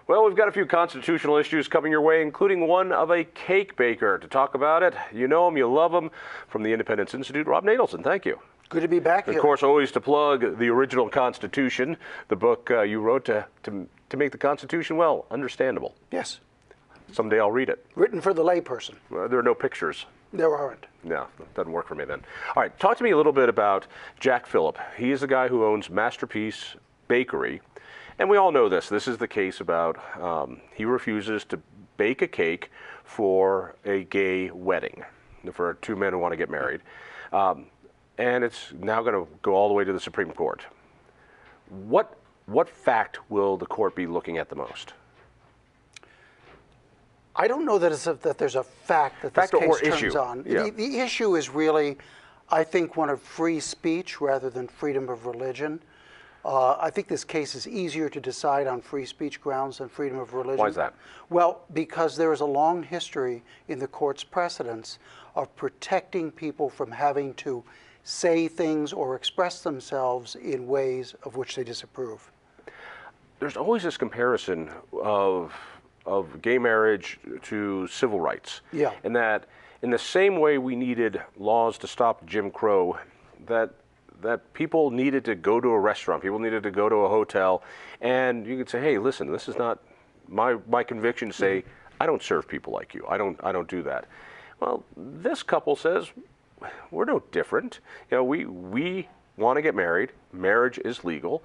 Well, we've got a few constitutional issues coming your way, including one of a cake baker. To talk about it, you know him, you love him, from the Independence Institute, Rob Natelson. Thank you. Good to be back here. Of course, always to plug the original Constitution, the book you wrote to make the Constitution, well, understandable. Yes. Someday I'll read it. Written for the layperson. There are no pictures. There aren't. No, that doesn't work for me then. All right, talk to me a little bit about Jack Phillips. He is the guy who owns Masterpiece Bakery. And we all know this. This is the case about he refuses to bake a cake for a gay wedding, for two men who want to get married. And it's now going to go all the way to the Supreme Court. What fact will the court be looking at the most? I don't know that there's a fact that this case turns on. Yeah. The issue is really, I think, one of free speech rather than freedom of religion. I think this case is easier to decide on free speech grounds than freedom of religion. Why is that? Well, because there is a long history in the court's precedents of protecting people from having to say things or express themselves in ways of which they disapprove. There's always this comparison of gay marriage to civil rights. Yeah. And that in the same way we needed laws to stop Jim Crow, that people needed to go to a restaurant, people needed to go to a hotel, and you could say, hey, listen, this is not my conviction to say, I don't serve people like you. I don't do that. Well, this couple says, we're no different. You know, we want to get married. Marriage is legal.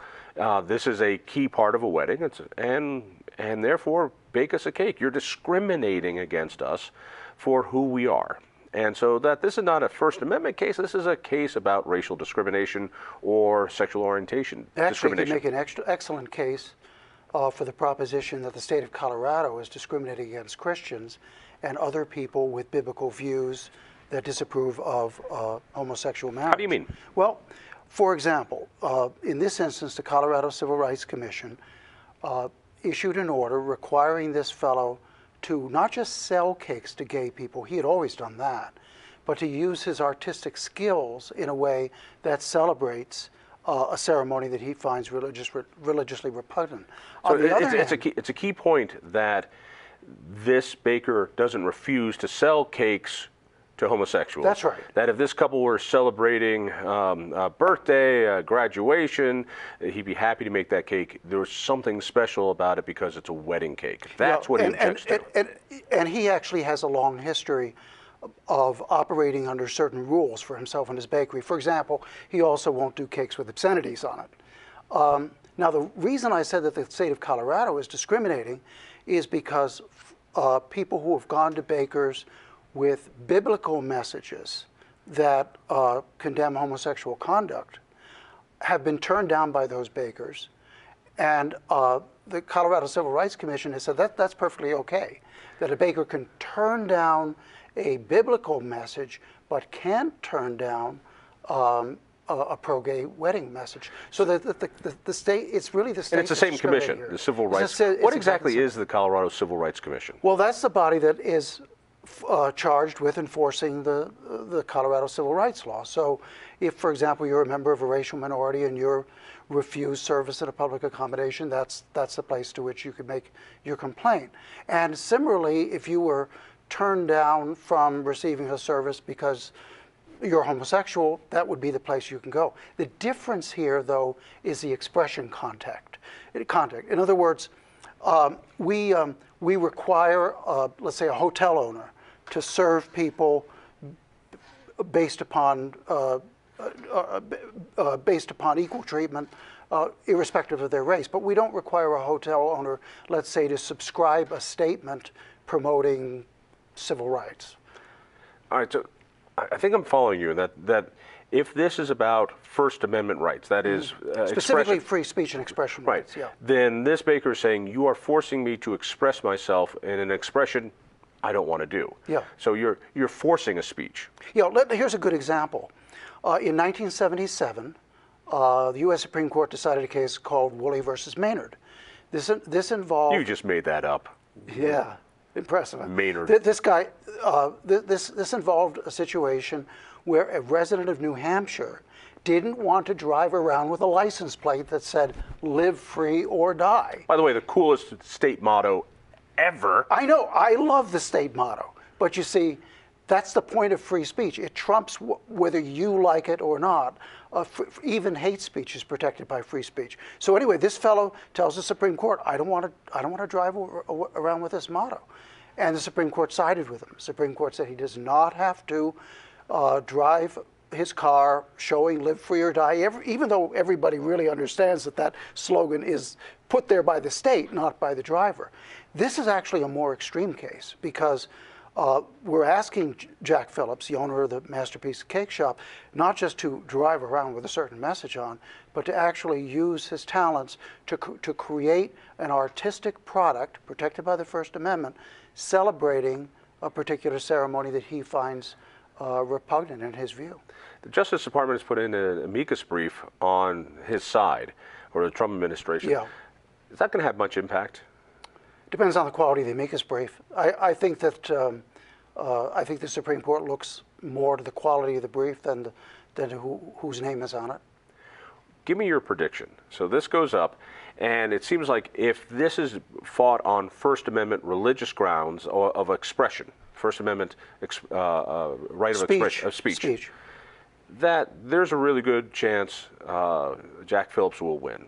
This is a key part of a wedding, and therefore bake us a cake. You're discriminating against us for who we are. And so that this is not a First Amendment case. This is a case about racial discrimination or sexual orientation discrimination. Actually, you make an excellent case for the proposition that the state of Colorado is discriminating against Christians and other people with biblical views that disapprove of homosexual marriage. How do you mean? Well, for example, in this instance, the Colorado Civil Rights Commission issued an order requiring this fellow to not just sell cakes to gay people, he had always done that, but to use his artistic skills in a way that celebrates a ceremony that he finds religiously repugnant. So it's a key point that this baker doesn't refuse to sell cakes to homosexuals. That's right. That if this couple were celebrating a birthday, a graduation, he'd be happy to make that cake. There was something special about it because it's a wedding cake. That's what he objects to. And he actually has a long history of operating under certain rules for himself and his bakery. For example, he also won't do cakes with obscenities on it. Now, the reason I said that the state of Colorado is discriminating is because people who have gone to bakers with biblical messages that condemn homosexual conduct have been turned down by those bakers. And the Colorado Civil Rights Commission has said that's perfectly okay, that a baker can turn down a biblical message but can't turn down a pro-gay wedding message. So the state, it's really the state. And it's the same commission, the Civil Rights. What exactly is the Colorado Civil Rights Commission? Well, that's the body that is charged with enforcing the Colorado civil rights law. So if, for example, you're a member of a racial minority and you're refused service at a public accommodation, that's the place to which you could make your complaint. And similarly, if you were turned down from receiving a service because you're homosexual, that would be the place you can go. The difference here, though, is the expression contact. In other words, we require, let's say, a hotel owner to serve people based upon equal treatment, irrespective of their race. But we don't require a hotel owner, let's say, to subscribe a statement promoting civil rights. All right, so I think I'm following you that if this is about First Amendment rights, that is specifically free speech and expression rights, yeah. Then this baker is saying, you are forcing me to express myself in an expression I don't want to do. Yeah. So you're forcing a speech. Yeah. Here's a good example. In 1977, the U.S. Supreme Court decided a case called Woolley versus Maynard. This involved. You just made that up. Yeah. Impressive. Maynard. This involved a situation where a resident of New Hampshire didn't want to drive around with a license plate that said, "Live free or die." By the way, the coolest state motto ever. I know, I love the state motto, but you see, that's the point of free speech. It trumps whether you like it or not. Even hate speech is protected by free speech. So anyway, this fellow tells the Supreme Court, I don't want to drive around with this motto. And the Supreme Court sided with him. The Supreme Court said he does not have to drive his car showing "Live free or die," even though everybody really understands that that slogan is put there by the state, not by the driver. This is actually a more extreme case because we're asking Jack Phillips, the owner of the Masterpiece Cakeshop, not just to drive around with a certain message on, but to actually use his talents to create an artistic product protected by the First Amendment, celebrating a particular ceremony that he finds repugnant in his view. The Justice Department has put in an amicus brief on his side, or the Trump administration. Yeah. Is that going to have much impact? Depends on the quality of the amicus brief. I think that I think the Supreme Court looks more to the quality of the brief than whose name is on it. Give me your prediction. So this goes up, and it seems like if this is fought on First Amendment religious grounds of expression, First Amendment right of expression of speech, that there's a really good chance Jack Phillips will win.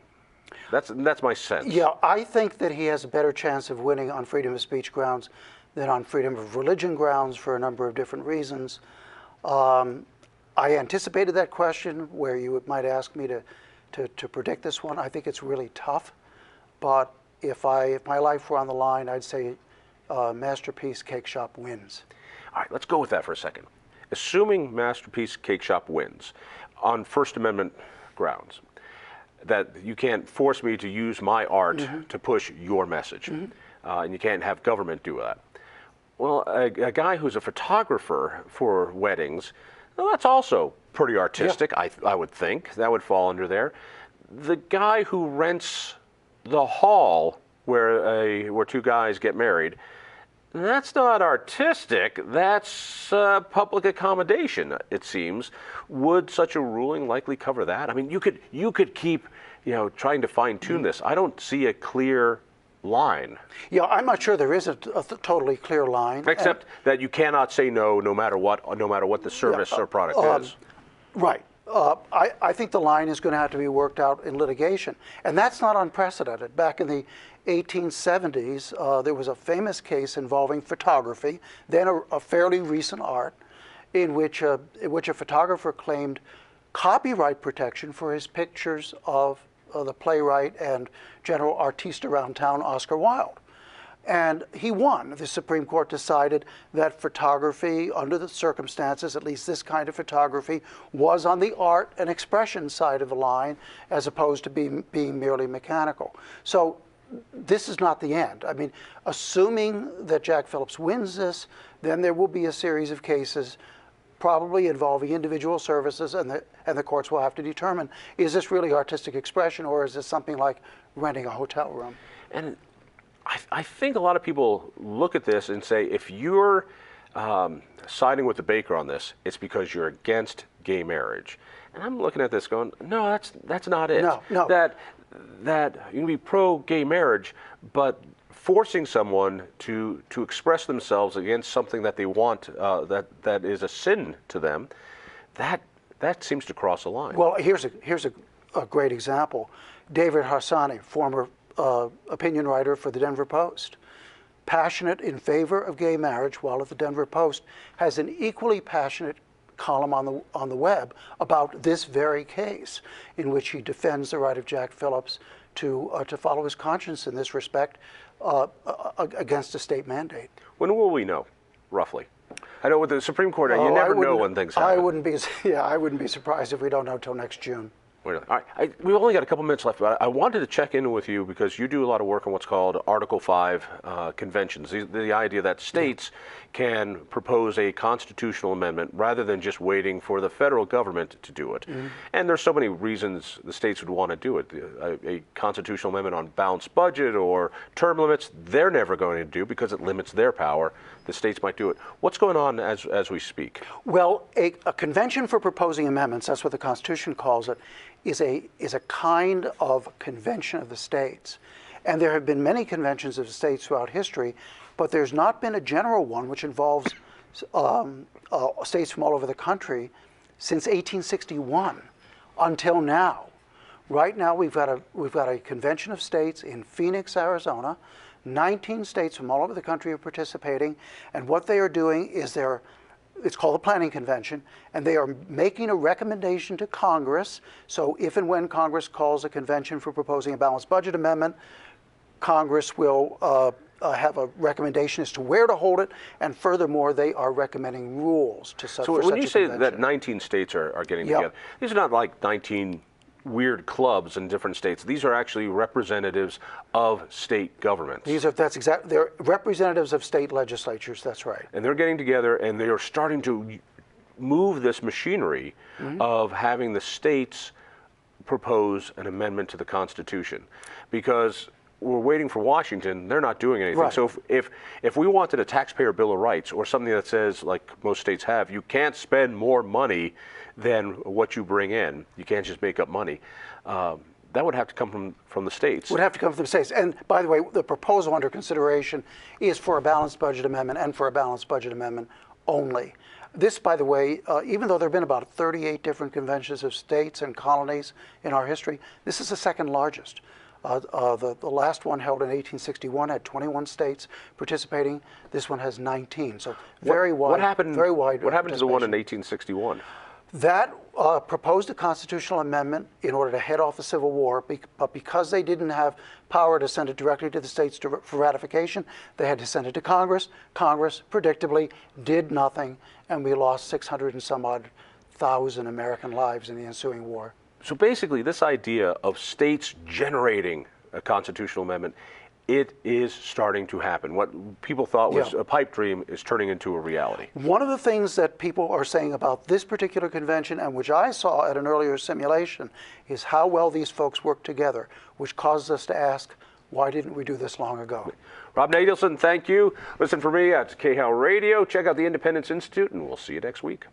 That's my sense. Yeah, I think that he has a better chance of winning on freedom of speech grounds than on freedom of religion grounds for a number of different reasons. I anticipated that question where you might ask me to predict this one. I think it's really tough, but if my life were on the line, I'd say Masterpiece Cakeshop wins. All right, let's go with that for a second. Assuming Masterpiece Cakeshop wins on First Amendment grounds, that you can't force me to use my art to push your message, and you can't have government do that. Well, a guy who's a photographer for weddings, well, that's also pretty artistic, yeah. I would think. That would fall under there. The guy who rents the hall where two guys get married, that's not artistic, that's public accommodation, it seems. Would such a ruling likely cover that? I mean, you could keep, trying to fine-tune this. I don't see a clear line. Yeah, I'm not sure there is a totally clear line. Except that you cannot say no matter what the service or product is. Right. I think the line is going to have to be worked out in litigation. And that's not unprecedented. Back in the 1870s, there was a famous case involving photography, then a fairly recent art, in which a photographer claimed copyright protection for his pictures of the playwright and general artiste around town, Oscar Wilde. And he won. The Supreme Court decided that photography, under the circumstances, at least this kind of photography, was on the art and expression side of the line, as opposed to being merely mechanical. So this is not the end. I mean, assuming that Jack Phillips wins this, then there will be a series of cases probably involving individual services, and the courts will have to determine, is this really artistic expression, or is this something like renting a hotel room? And I think a lot of people look at this and say, if you're siding with the baker on this, it's because you're against gay marriage. And I'm looking at this going, no, that's not it. No. That you can be pro-gay marriage, but forcing someone to express themselves against something that they want, that is a sin to them, that seems to cross a line. Well, here's a great example. David Harsanyi, former opinion writer for the Denver Post, passionate in favor of gay marriage, while at the Denver Post has an equally passionate column on the web about this very case, in which he defends the right of Jack Phillips to follow his conscience in this respect against a state mandate. When will we know, roughly? I know with the Supreme Court, you never know when things happen. I wouldn't be surprised if we don't know till next June. All right, we've only got a couple minutes left, but I wanted to check in with you because you do a lot of work on what's called Article 5 conventions. The idea that states can propose a constitutional amendment rather than just waiting for the federal government to do it. And there's so many reasons the states would want to do it. A constitutional amendment on balanced budget or term limits, they're never going to do because it limits their power. The states might do it. What's going on as we speak? Well, a convention for proposing amendments, that's what the Constitution calls it, is a kind of convention of the states. And there have been many conventions of the states throughout history, but there's not been a general one which involves states from all over the country since 1861 until now. Right now we've got a convention of states in Phoenix, Arizona. 19 states from all over the country are participating, and what they are doing is it's called the Planning Convention, and they are making a recommendation to Congress. So if and when Congress calls a convention for proposing a balanced budget amendment, Congress will have a recommendation as to where to hold it, and furthermore, they are recommending rules to such. So when you say that 19 states are getting together, these are not like 19 weird clubs in different states. These are actually representatives of state governments. They're representatives of state legislatures. That's right. And they're getting together, and they are starting to move this machinery of having the states propose an amendment to the Constitution, because we're waiting for Washington. They're not doing anything. Right. So if we wanted a taxpayer bill of rights or something that says, like most states have, you can't spend more money than what you bring in. You can't just make up money. That would have to come from the states. Would have to come from the states. And by the way, the proposal under consideration is for a balanced budget amendment and for a balanced budget amendment only. This, by the way, even though there have been about 38 different conventions of states and colonies in our history, this is the second largest. The last one held in 1861 had 21 states participating. This one has 19. So very wide. Very wide. What happened to the one in 1861? That proposed a constitutional amendment in order to head off the Civil War, but because they didn't have power to send it directly to the states for ratification, they had to send it to Congress. Congress, predictably, did nothing, and we lost 600 and some odd thousand American lives in the ensuing war. So basically, this idea of states generating a constitutional amendment, it is starting to happen. What people thought was a pipe dream is turning into a reality. One of the things that people are saying about this particular convention, and which I saw at an earlier simulation, is how well these folks work together, which causes us to ask, why didn't we do this long ago? Rob Natelson, thank you. Listen for me at KHOW Radio. Check out the Independence Institute, and we'll see you next week.